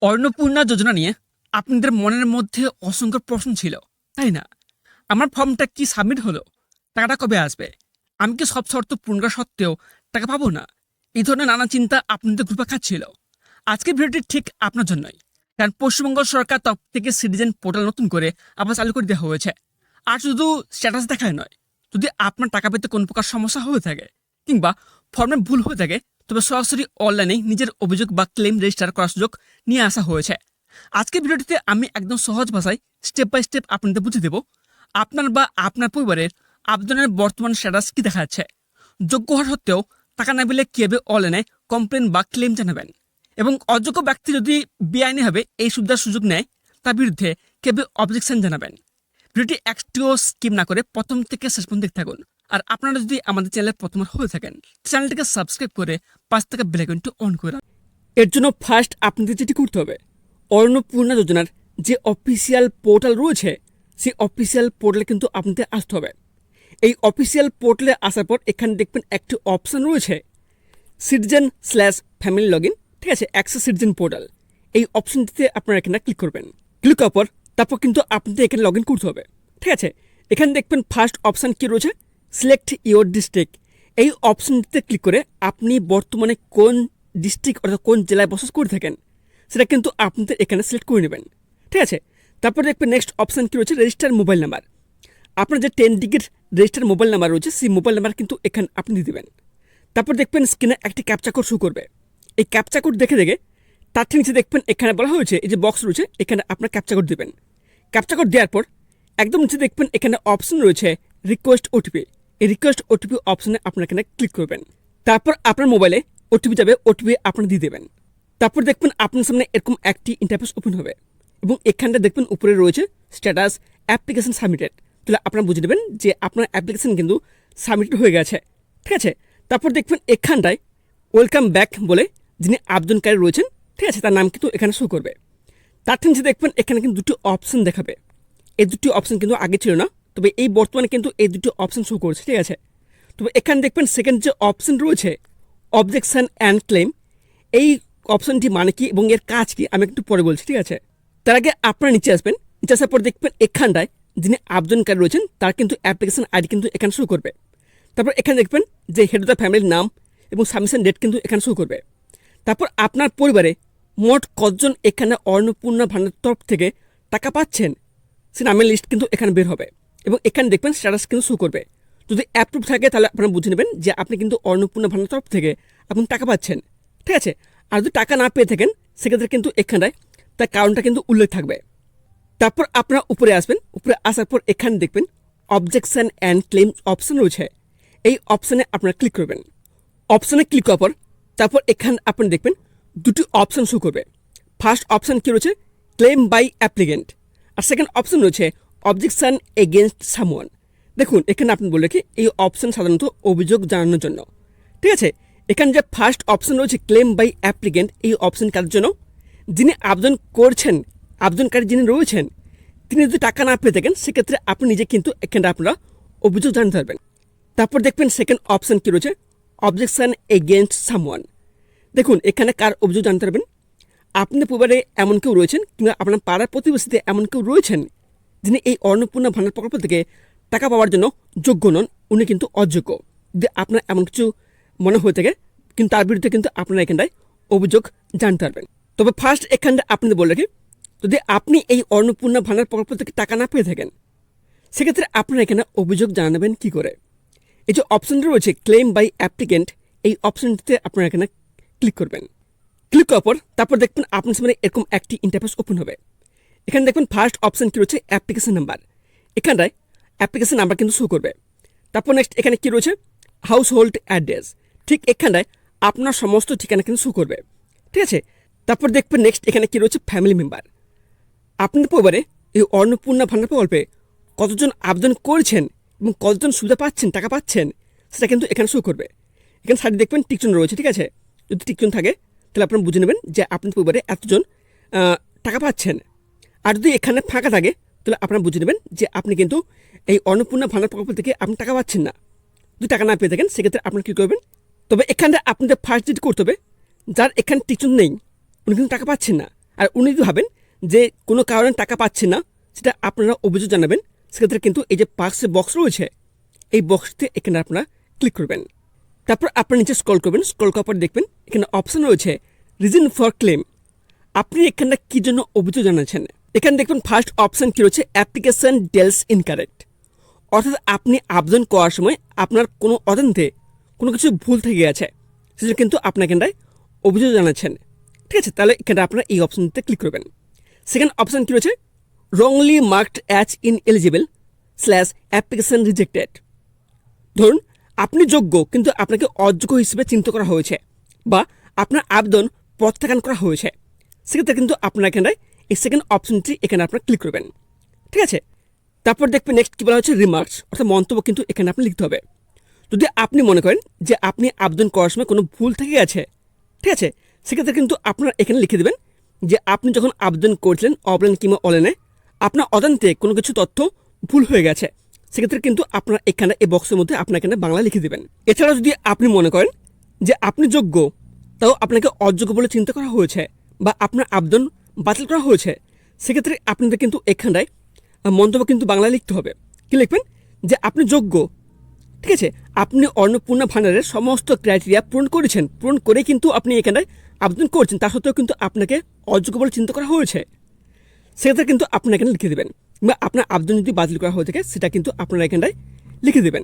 অন্নপূর্ণা যোজনা নিয়ে আপনাদের মনের মধ্যে অসংখ্য প্রশ্ন ছিল, তাই না? আমার ফর্মটা কি সাবমিট হলো? টাকাটা কবে আসবে? আমি কি সব শর্ত পূরণ করা সত্ত্বেও টাকা পাবো না? এই ধরনের নানা চিন্তা আপনাদের ঘুরপাক খাচ্ছিল। আজকের ভিডিওটি ঠিক আপনার জন্যই, কারণ পশ্চিমবঙ্গ সরকার তরফ থেকে সিটিজেন পোর্টাল নতুন করে আবার চালু করে দেওয়া হয়েছে। আর শুধু স্ট্যাটাস দেখায় নয়, যদি আপনার টাকা পেতে কোনো প্রকার সমস্যা হয়ে থাকে কিংবা ফর্মে ভুল হয়ে থাকে, তবে সরাসরি অনলাইনে নিজের অভিযোগ বা ক্লেম রেজিস্টার করার সুযোগ নিয়ে আসা হয়েছে। আজকের ভিডিওটিতে আমি একদম সহজ ভাষায় স্টেপ বাই স্টেপ আপনাদের বুঝিয়ে দেব আপনার বা আপনার পরিবারের আবেদনের বর্তমান স্ট্যাটাস কি দেখাচ্ছে, যোগ্য হওয়া সত্ত্বেও টাকা না পেলে কীভাবে অনলাইনে কমপ্লেন বা ক্লেম জানাবেন, এবং অযোগ্য ব্যক্তি যদি বেআইনিভাবে এই সুবিধার সুযোগ নেয় তার বিরুদ্ধে কীভাবে অবজেকশন জানাবেন। ভিডিওটি একটিও স্কিপ না করে প্রথম থেকে শেষ পর্যন্ত দেখতে থাকুন। আর আপনারা যদি আমাদের চ্যানেলে প্রথমবার হয়ে থাকেন, চ্যানেলটিকে সাবস্ক্রাইব করে পাশ থেকে বেল আইকনটি অন করে রাখুন। এর জন্য ফার্স্ট আপনাদের যেটি করতে হবে, অন্নপূর্ণা যোজনার যে অফিসিয়াল পোর্টাল রয়েছে সেই অফিসিয়াল পোর্টালে কিন্তু আপনাদের আসতে হবে। এই অফিসিয়াল পোর্টালে আসার পর এখানে দেখবেন একটি অপশন রয়েছে সিটিজেন/ফ্যামিলি লগ ইন, ঠিক আছে, অ্যাক্সেস সিটিজেন পোর্টাল। এই অপশনটিতে আপনারা এখানে ক্লিক করবেন। ক্লিক করার পর তারপর কিন্তু আপনাদের এখানে লগ ইন করতে হবে, ঠিক আছে। এখানে দেখবেন ফার্স্ট অপশান কি রয়েছে, সিলেক্ট ইওর ডিস্ট্রিক্ট। এই অপশনটিতে ক্লিক করে আপনি বর্তমানে কোন ডিস্ট্রিক্ট অর্থাৎ কোন জেলায় বসবাস করে থাকেন সেটা কিন্তু আপনাদের এখানে সিলেক্ট করে নেবেন, ঠিক আছে। তারপর দেখবেন নেক্সট অপশান কি রয়েছে, রেজিস্টার মোবাইল নাম্বার। আপনার যে 10 ডিজিট রেজিস্টার মোবাইল নাম্বার রয়েছে সেই মোবাইল নাম্বার কিন্তু এখানে আপনি দিয়ে দেবেন। তারপর দেখবেন স্ক্রিনে একটি ক্যাপচা কোড শো করবে। এই ক্যাপচা কোড দেখে তার ঠিক নিচে দেখবেন এখানে বলা হয়েছে এই যে বক্স রয়েছে এখানে আপনার ক্যাপচা কোড দেবেন। ক্যাপচা কোড দেওয়ার পর একদম নিচে দেখবেন এখানে অপশন রয়েছে রিকোয়েস্ট ওটিপি। এই রিকোয়েস্ট ওটিপি অপশনে আপনার এখানে ক্লিক করবেন। তারপর আপনার মোবাইলে ওটিপি যাবে, ওটিপি আপনার দিয়ে দেবেন। তারপর দেখবেন আপনার সামনে এরকম একটি ইন্টারফেস ওপেন হবে এবং এখানটা দেখবেন উপরে রয়েছে স্ট্যাটাস অ্যাপ্লিকেশন সাবমিটেড। তাহলে আপনারা বুঝে নেবেন যে আপনার অ্যাপ্লিকেশন কিন্তু সাবমিটেড হয়ে গেছে, ঠিক আছে। তারপর দেখবেন এখানটায় ওয়েলকাম ব্যাক বলে যিনি আবেদনকারী রয়েছেন, ঠিক আছে, তার নাম কিন্তু এখানে শো করবে। তার নিচে দেখবেন এখানে কিন্তু দুটি অপশন দেখাবে। এই দুটি অপশন কিন্তু আগে ছিল না, তবে এই বর্তমানে কিন্তু এই দুটি অপশন শো করছে, ঠিক আছে। তবে এখানে দেখবেন সেকেন্ড যে অপশন রয়েছে অবজেকশন অ্যান্ড ক্লেম, এই অপশনটি মানে কি এবং এর কাজ কি আমি একটু পরে বলছি, ঠিক আছে। তার আগে আপনারা নিচে আসবেন। নিচে আসার পর দেখবেন এখানটায় যিনি আবেদনকারী রয়েছেন তার কিন্তু অ্যাপ্লিকেশন আইডি কিন্তু এখানে শো করবে। তারপর এখানে দেখবেন যে হেড অফ দ্য ফ্যামিলির নাম এবং সাবমিশন ডেট কিন্তু এখানে শো করবে। তারপর আপনার পরিবারে মোট কতজন এখানে অন্নপূর্ণা ভান্ডার তরফ থেকে টাকা পাচ্ছেন সে নামের লিস্ট কিন্তু এখানে বের হবে এবং এখানে দেখবেন স্ট্যাটাস কিন্তু শো করবে। যদি অ্যাপ্রুভ থাকে তাহলে আপনারা বুঝে নেবেন যে আপনি কিন্তু অন্নপূর্ণা ভান্ডার তরফ থেকে আপনি টাকা পাচ্ছেন, ঠিক আছে। আর যদি টাকা না পেয়ে থাকেন সেক্ষেত্রে কিন্তু এখানটায় তার কারণটা কিন্তু উল্লেখ থাকবে। তারপর আপনারা উপরে আসবেন। উপরে আসার পর এখানে দেখবেন অবজেকশন অ্যান্ড ক্লেম অপশন রয়েছে। এই অপশানে আপনারা ক্লিক করবেন। অপশানে ক্লিক করার পর তারপর এখানে আপনি দেখবেন দুটি অপশান শো করবে। ফার্স্ট অপশান কি রয়েছে, ক্লেম বাই অ্যাপ্লিকেন্ট, আর সেকেন্ড অপশান রয়েছে অবজেকশন এগেনস্ট সামওয়ান। দেখুন এখানে আপনি বললে কি এই অপশান সাধারণত অভিযোগ জানানোর জন্য, ঠিক আছে। এখানে যে ফার্স্ট অপশান রয়েছে ক্লেম বাই অ্যাপ্লিকেন্ট, এই অপশান কার জন্য, যিনি আবেদন করছেন, আবেদনকারী যিনি রয়েছেন তিনি যদি টাকা না পেয়ে থাকেন সেক্ষেত্রে আপনি নিজে কিন্তু এখানে আপনারা অভিযোগ জানাতে পারবেন। তারপর দেখবেন সেকেন্ড অপশান কি রয়েছে, অবজেকশন এগেনস্ট সামওয়ান। দেখুন এখানে কার অভিযোগ জানতে পারবেন, আপনার পরিবারে এমন কেউ রয়েছেন কিংবা আপনার পাড়ার প্রতিবেশীতে এমন কেউ রয়েছেন যিনি এই অন্নপূর্ণা ভান্ডার প্রকল্প থেকে টাকা পাওয়ার জন্য যোগ্য নন, উনি কিন্তু অযোগ্য। যদি আপনার এমন কিছু মনে হয়ে থাকে কিন্তু তার বিরুদ্ধে কিন্তু আপনারা এখানটায় অভিযোগ জানতে পারবেন। তবে ফার্স্ট এখানটা আপনাদের বলে রাখি, যদি আপনি এই অন্নপূর্ণা ভান্ডার প্রকল্প থেকে টাকা না পেয়ে থাকেন সেক্ষেত্রে আপনারা এখানে অভিযোগ জানাবেন কি করে। এই যে অপশনটা রয়েছে ক্লেম বাই অ্যাপ্লিকেন্ট, এই অপশনটিতে আপনারা এখানে ক্লিক করবেন। ক্লিক করার পর তারপর দেখবেন আপনার সামনে এরকম একটি ইন্টারফেস ওপেন হবে। এখানে দেখবেন ফার্স্ট অপশন কি রয়েছে, অ্যাপ্লিকেশন নাম্বার। এখানটায় অ্যাপ্লিকেশন নাম্বার কিন্তু শো করবে। তারপর নেক্সট এখানে কি রয়েছে, হাউস হোল্ড অ্যাড্রেস। ঠিক এখানটায় আপনার সমস্ত ঠিকানা কিন্তু শো করবে, ঠিক আছে। তারপর দেখবেন নেক্সট এখানে কি রয়েছে, ফ্যামিলি মেম্বার। আপনার পরিবারে এই অন্নপূর্ণা ভান্ডার প্রকল্পে কতজন আবেদন করেছেন এবং কতজন সুবিধা পাচ্ছেন, টাকা পাচ্ছেন সেটা কিন্তু এখানে শো করবে। এখানে সাইডে দেখবেন টিকচিহ্ন রয়েছে, ঠিক আছে। যদি টিকচিহ্ন থাকে তাহলে আপনারা বুঝে নেবেন যে আপনার পরিবারে এতজন টাকা পাচ্ছেন। আর যদি এখানে ফাঁকা থাকে তাহলে আপনারা বুঝে নেবেন যে আপনি কিন্তু এই অন্নপূর্ণা ভান্ডার প্রকল্প থেকে আপনি টাকা পাচ্ছেন না। যদি টাকা না পেয়ে থাকেন সেক্ষেত্রে আপনারা কী করবেন, তবে এখানে আপনাদের ফার্স্ট যেটি করতে হবে, যার এখানে টিকচিহ্ন নেই উনি কিন্তু টাকা পাচ্ছেন না, আর উনি যদি ভাবেন যে কোনো কারণে টাকা পাচ্ছেন না, সেটা আপনারা অভিযোগ জানাবেন, সেক্ষেত্রে কিন্তু এই যে পার্কসে বক্স রয়েছে, এই বক্সতে এখানে আপনারা ক্লিক করবেন। তারপর আপনার নিচে স্ক্রল করবেন, স্ক্রল করার পর দেখবেন এখানে অপশন রয়েছে রিজন ফর ক্লেম। আপনি এখানে কি জন্য অভিযোগ জানাচ্ছেন। এখানে দেখবেন ফার্স্ট অপশন কি রয়েছে, অ্যাপ্লিকেশন ডিটেইলস ইনকারেক্ট। অর্থাৎ আপনি আবেদন করার সময় আপনার কোনো অজান্তে কোনো কিছু ভুল থেকে গেছে, সেটা কিন্তু আপনার এখানটায় অভিযোগ জানাচ্ছেন। ঠিক আছে, তাহলে এখানে আপনারা এই অপশনটিতে ক্লিক করবেন। সেকেন্ড অপশন কি রয়েছে, wrongly marked as ineligible slash application rejected. ধরুন আপনি যোগ্য কিন্তু আপনাকে অযোগ্য হিসেবে চিহ্নিত করা হয়েছে, বা আপনার আবেদন প্রত্যাখ্যান করা হয়েছে, সেক্ষেত্রে কিন্তু আপনার এখানে এই সেকেন্ড অপশনটি এখানে আপনার ক্লিক করবেন। ঠিক আছে, তারপর দেখবেন নেক্সট কী বলা হচ্ছে, রিমার্কস, অর্থাৎ মন্তব্য কিন্তু এখানে আপনি লিখতে হবে। যদি আপনি মনে করেন যে আপনি আবেদন করার সময় কোনো ভুল থেকে গেছে, ঠিক আছে, সেক্ষেত্রে কিন্তু আপনারা এখানে লিখে দেবেন যে আপনি যখন আবেদন করছিলেন অফলাইন কিংবা অনলাইনে আপনার অজান্তে কোনো কিছু তথ্য ভুল হয়ে গেছে, সেক্ষেত্রে কিন্তু আপনার এখানে এই বক্সের মধ্যে আপনার এখানে বাংলা লিখে দেবেন। এছাড়াও যদি আপনি মনে করেন যে আপনি যোগ্য তাও আপনাকে অযোগ্য বলে চিন্তা করা হয়েছে বা আপনার আবেদন বাতিল করা হয়েছে, সেক্ষেত্রে আপনাদের কিন্তু এখানটায় মন্তব্য কিন্তু বাংলায় লিখতে হবে। কি লিখবেন, যে আপনি যোগ্য, ঠিক আছে, আপনি অন্নপূর্ণা ভান্ডারের সমস্ত ক্রাইটেরিয়া পূরণ করেছেন, পূরণ করে কিন্তু আপনি এখানে আবেদন করছেন, তা সত্ত্বেও কিন্তু আপনাকে অযোগ্য বলে চিন্তা করা হয়েছে, সেক্ষেত্রে কিন্তু আপনার এখানে লিখে দেবেন। বা আপনার আবেদন যদি বাতিল করা হয়ে থাকে সেটা কিন্তু আপনারা এখানটায় লিখে দেবেন।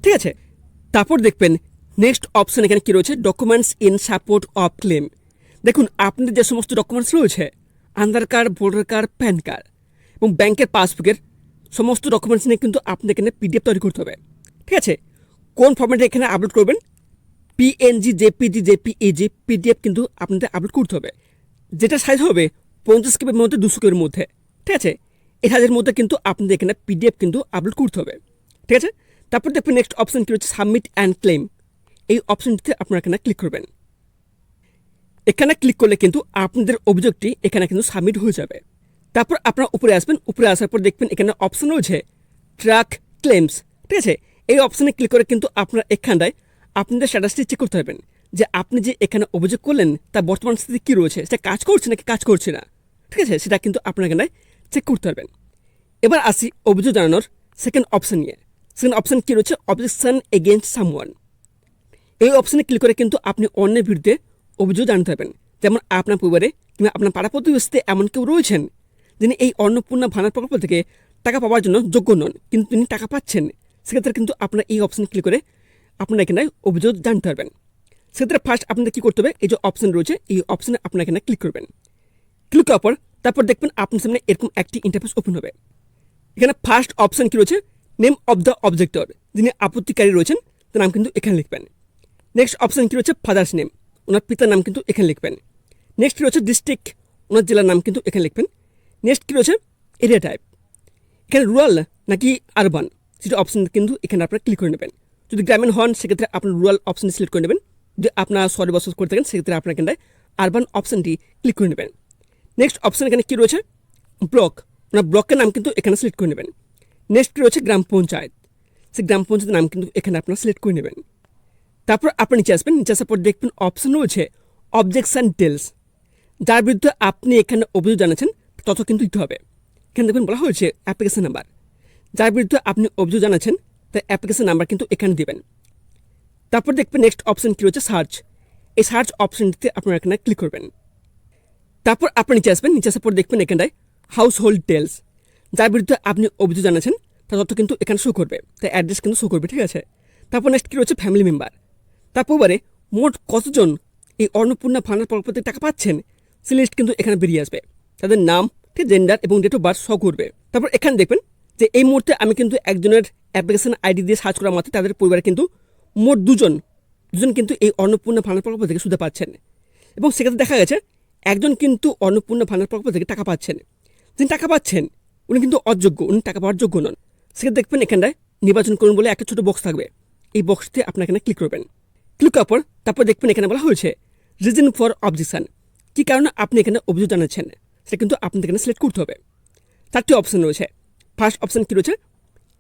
ঠিক আছে, তারপর দেখবেন নেক্সট অপশন এখানে কী রয়েছে, documents in support of claim. দেখুন আপনাদের যে সমস্ত ডকুমেন্টস রয়েছে, Aadhaar card, voter card, PAN card এবং ব্যাংকের পাসবুকের সমস্ত ডকুমেন্টস নিয়ে কিন্তু আপনাদের এখানে পিডিএফ তৈরি করতে হবে। ঠিক আছে, কোন ফর্ম্যাটে এখানে আপলোড করবেন, পিএনজি, জেপিজি, জেপিইজি, পিডিএফ কিন্তু আপনাদের আপলোড করতে হবে। যেটা সাইজ হবে 50 কেবির মধ্যে 200 কেবির মধ্যে। ঠিক আছে, এই সাইজের মধ্যে কিন্তু আপনাদের এখানে পিডিএফ কিন্তু আপলোড করতে হবে। ঠিক আছে, তারপর দেখবেন নেক্সট অপশন কী হচ্ছে, সাবমিট অ্যান্ড ক্লেম। এই অপশনটিতে আপনারা এখানে ক্লিক করবেন। এখানে ক্লিক করলে কিন্তু আপনাদের অভিযোগটি এখানে কিন্তু সাবমিট হয়ে যাবে। তারপর আপনারা উপরে আসবেন, উপরে আসার পর দেখবেন এখানে অপশন রয়েছে ট্র্যাক ক্লেমস। ঠিক আছে, এই অপশনে ক্লিক করে কিন্তু আপনারা এখানটায় আপনাদের স্ট্যাটাসটি চেক করতে পারবেন যে আপনি যে এখানে অভিযোগ করলেন তার বর্তমান স্থিতি কী রয়েছে, সেটা কাজ করছে নাকি কাজ করছে না। ঠিক আছে, সেটা কিন্তু আপনার এখানে চেক করতে পারবেন। এবার আসি অভিযোগ জানানোর সেকেন্ড অপশন নিয়ে। সেকেন্ড অপশন কী রয়েছে, অবজেকশন এগেইনস্ট সামওয়ান। এই অপশনে ক্লিক করে কিন্তু আপনি অন্যের বিরুদ্ধে অভিযোগ জানাতে পারবেন। যেমন আপনার পরিবারে কিংবা আপনার পাড়া প্রতিবেশীতে এমন কেউ রয়েছেন যিনি এই অন্নপূর্ণা ভান্ডার প্রকল্প থেকে টাকা পাওয়ার জন্য যোগ্য নন, কিন্তু তিনি টাকা পাচ্ছেন, সেক্ষেত্রে কিন্তু আপনারা এই অপশনে ক্লিক করে আপনারা এখানে অভিযোগ জানতে পারবেন। সেক্ষেত্রে ফার্স্ট আপনাদের কী করতে হবে, এই যে অপশন রয়েছে এই অপশনে আপনারা এখানে ক্লিক করবেন। ক্লিক করার পর তারপর দেখবেন আপনার সামনে এরকম একটি ইন্টারফেস ওপেন হবে। এখানে ফার্স্ট অপশন কী রয়েছে, নেম অফ দ্য অবজেক্টর, যিনি আপত্তিকারী রয়েছেন তার নাম কিন্তু এখানে লিখবেন। নেক্সট অপশন কী রয়েছে, ফাদার্স নেম, ওনার পিতার নাম কিন্তু এখানে লিখবেন। নেক্সট কী রয়েছে, ডিস্ট্রিক্ট, ওনার জেলার নাম কিন্তু এখানে লিখবেন। নেক্সট কী রয়েছে, এরিয়া টাইপ, এখানে রুরাল নাকি আরবান, সেটা অপশন কিন্তু এখানে আপনারা ক্লিক করে নেবেন। যদি গ্রামীণ হন সেক্ষেত্রে আপনার রুরাল অপশানটি সিলেক্ট করে নেবেন। যদি আপনার শহরে বসবাস করে থাকেন সেক্ষেত্রে আপনার এখানে আরবান অপশানটি ক্লিক করে নেবেন। নেক্সট অপশান এখানে কী রয়েছে, ব্লক, ওনার ব্লকের নাম কিন্তু এখানে সিলেক্ট করে নেবেন। নেক্সট কী রয়েছে, গ্রাম পঞ্চায়েত, সেই গ্রাম পঞ্চায়েতের নাম কিন্তু এখানে আপনারা সিলেক্ট করে নেবেন। তারপর আপনি নিচে আসবেন, নিচে আসার পর দেখবেন অপশন রয়েছে অবজেকশন ডিটেইলস, যার বিরুদ্ধে আপনি এখানে অভিযোগ জানাচ্ছেন তথ্য কিন্তু দিতে হবে। এখানে দেখবেন বলা হয়েছে অ্যাপ্লিকেশন নাম্বার, যার বিরুদ্ধে আপনি অভিযোগ জানাচ্ছেন তার অ্যাপ্লিকেশন নাম্বার কিন্তু এখানে দেবেন। তারপর দেখবেন নেক্সট অপশন কী রয়েছে, সার্চ। এই সার্চ অপশনটিতে আপনারা এখানে ক্লিক করবেন। তারপর আপনি নিচে আসবেন, নিচে আসার পর দেখবেন এখানটায় হাউস হোল্ড ডিটেইলস, যার বিরুদ্ধে আপনি অভিযোগ জানাচ্ছেন তার তথ্য কিন্তু এখানে শো করবে, তার অ্যাড্রেস কিন্তু শো করবে। ঠিক আছে, তারপর নেক্সট কী রয়েছে, ফ্যামিলি মেম্বার। তারপরে মোট কতজন এই অন্নপূর্ণা ভান্ডার প্রকল্প থেকে টাকা পাচ্ছেন সে লিস্ট কিন্তু এখানে বেরিয়ে আসবে, তাদের নাম, ঠিক, জেন্ডার এবং ডেট অফ বার্থ শো করবে। তারপর এখানে দেখবেন যে এই মুহূর্তে আমি কিন্তু একজনের অ্যাপ্লিকেশন আইডি দিয়ে সার্চ করার মাত্র তাদের পরিবারে কিন্তু মোট দুজন কিন্তু এই অন্নপূর্ণা ভান্ডার প্রকল্প থেকে সুবিধা পাচ্ছেন। এবং সেক্ষেত্রে দেখা গেছে একজন কিন্তু অন্নপূর্ণা ভান্ডার প্রকল্প থেকে টাকা পাচ্ছেন, যিনি টাকা পাচ্ছেন উনি কিন্তু অযোগ্য, উনি টাকা পাওয়ার যোগ্য নন। সেক্ষেত্রে দেখবেন এখানটায় নির্বাচন করুন বলে একটা ছোটো বক্স থাকবে, এই বক্সতে আপনার এখানে ক্লিক করবেন। ক্লিক করার পর তারপর দেখবেন এখানে বলা হয়েছে রিজন ফর অবজেকশন, কী কারণে আপনি এখানে অভিযোগ জানাচ্ছেন সেটা কিন্তু আপনাদের এখানে সিলেক্ট করতে হবে। 4টি অপশন রয়েছে। ফার্স্ট অপশন কী রয়েছে,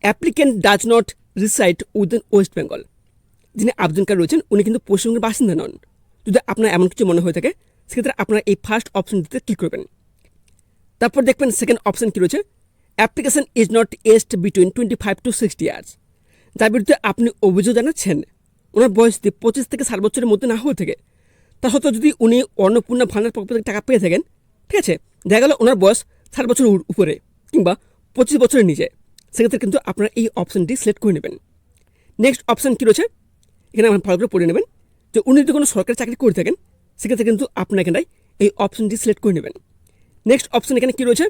applicant does not reside within West Bengal, যিনি আবেদনকারী রয়েছেন উনি কিন্তু পশ্চিমবঙ্গের বাসিন্দা নন। যদি আপনার এমন কিছু মনে হয়ে থাকে সেক্ষেত্রে আপনারা এই ফার্স্ট অপশনটিতে ক্লিক করবেন। তারপর দেখবেন সেকেন্ড অপশন কী রয়েছে, application is not aged between 25 to 60 years. যার বিরুদ্ধে আপনি অভিযোগ জানাচ্ছেন ওনার বয়স যদি 25 থেকে 60 বছরের মধ্যে না হয়ে থাকে, তা সত্ত্বেও যদি উনি অন্নপূর্ণা ভান্ডার প্রকল্প থেকে টাকা পেয়ে থাকেন, ঠিক আছে, দেখা গেল ওনার বয়স 60 বছরের উপরে কিংবা 25 বছরের নিচে, সেক্ষেত্রে কিন্তু আপনারা এই অপশনটি সিলেক্ট করে নেবেন। নেক্সট অপশন কী রয়েছে, এখানে আপনার ভালো করে পড়ে নেবেন যে উনি যদি কোনো সরকারি চাকরি করে থাকেন, সেক্ষেত্রে কিন্তু আপনার এখানটায় এই অপশনটি সিলেক্ট করে নেবেন। নেক্সট অপশন এখানে কী রয়েছে,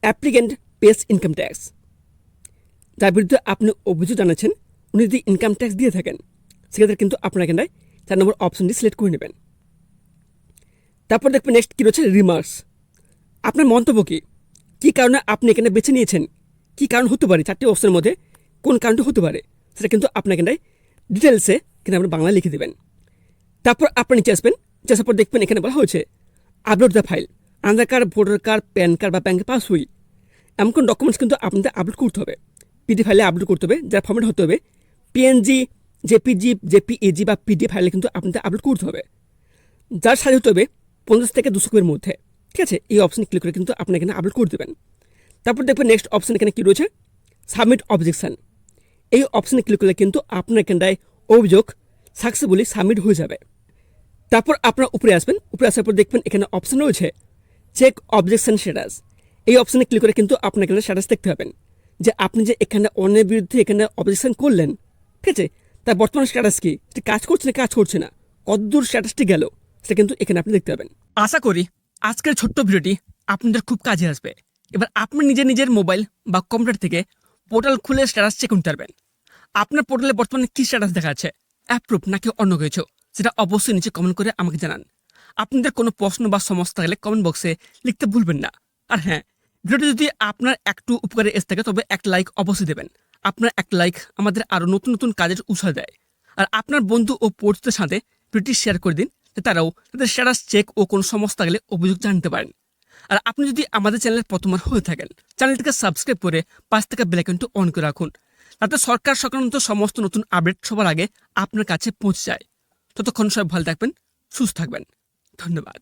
অ্যাপ্লিক্যান্ট পেস ইনকাম ট্যাক্স। যার বিরুদ্ধে আপনি অভিযোগ জানাচ্ছেন উনি যদি ইনকাম ট্যাক্স দিয়ে থাকেন, সেক্ষেত্রে কিন্তু আপনার এখানটায় 4 নম্বর অপশনটি সিলেক্ট করে নেবেন। তারপর দেখবেন নেক্সট কী রয়েছে, রিমার্কস। আপনার মন্তব্য কী কারণে আপনি এখানে বেছে নিয়েছেন, কী কারণ হতে পারে, 4টি অপশনের মধ্যে কোন কারণটা হতে পারে, সেটা কিন্তু আপনার এখানটায় ডিটেলসে কিন্তু আপনি বাংলায় লিখে দেবেন। তারপর আপনার নিচে আসবেন, আসার পর দেখবেন এখানে বলা হয়েছে upload the file, Aadhaar card, voter card, PAN card বা ব্যাঙ্কের পাসবই, এমন কোনো ডকুমেন্টস কিন্তু আপনাদের আপলোড করতে হবে। পিডি ফাইলে আপলোড করতে হবে, যার ফর্মেট হতে হবে পিএনজি, জেপিজি, জেপিইজি বা পিডি ফাইলে কিন্তু আপনাদের আপলোড করতে হবে, যার সাইজ হতে হবে 50 থেকে 200 কপির মধ্যে। ঠিক আছে, এই অপশনে ক্লিক করে কিন্তু আপনি এখানে আপলোড করে দেবেন। তারপর দেখবেন নেক্সট অপশন এখানে কী রয়েছে, সাবমিট অবজেকশন। এই অপশনে ক্লিক করলে কিন্তু আপনার এখানটায় অভিযোগ সাকসেসফুলি সাবমিট হয়ে যাবে। তারপর আপনার উপরে আসবেন, উপরে আসার পর দেখবেন এখানে অপশন রয়েছে চেক অবজেকশন স্ট্যাটাস। এই অপশনে ক্লিক করে কিন্তু আপনার এখানে স্ট্যাটাস দেখতে পাবেন যে আপনি যে এখানে অন্যের বিরুদ্ধে এখানে অবজেকশন করলেন, ঠিক আছে, তার বর্তমান স্ট্যাটাস কি, সেটা কাজ করছে না কাজ করছে না, কতদূর স্ট্যাটাসটি গেল, সেটা কিন্তু এখানে আপনি দেখতে পাবেন। আশা করি আজকের ছোট্ট ভিডিওটি আপনাদের খুব কাজে আসবে। এবার আপনি নিজের মোবাইল বা কম্পিউটার থেকে পোর্টাল খুলে স্ট্যাটাস চেক করতে পারবেন। আপনার পোর্টালে বর্তমানে কী স্ট্যাটাস দেখা আছে, অ্যাপ্রুভ নাকি অন্য কিছু, সেটা অবশ্যই নিচে কমেন্ট করে আমাকে জানান। আপনাদের কোনো প্রশ্ন বা সমস্যা থাকলে কমেন্ট বক্সে লিখতে ভুলবেন না। আর হ্যাঁ, ভিডিওটি যদি আপনার একটু উপকারে এসে থাকে তবে একটা লাইক অবশ্যই দেবেন। আপনার একটা লাইক আমাদের আরও নতুন নতুন কাজের উৎসাহ দেয়। আর আপনার বন্ধু ও পরিচিতদের সাথে ভিডিওটি শেয়ার করে দিন, তারাও তাদের স্ট্যাটাস চেক ও কোনো সমস্যা থাকলে অভিযোগ জানতে পারেন। আর আপনি যদি আমাদের চ্যানেলের প্রথমবার হয়ে থাকেন, চ্যানেলটিকে সাবস্ক্রাইব করে পাশ থেকে বেল আইকনটি অন করে রাখুন, তাতে সরকার সংক্রান্ত সমস্ত নতুন আপডেট সবার আগে আপনার কাছে পৌঁছে যায়। ততক্ষণ সবাই ভালো থাকবেন, সুস্থ থাকবেন। ধন্যবাদ।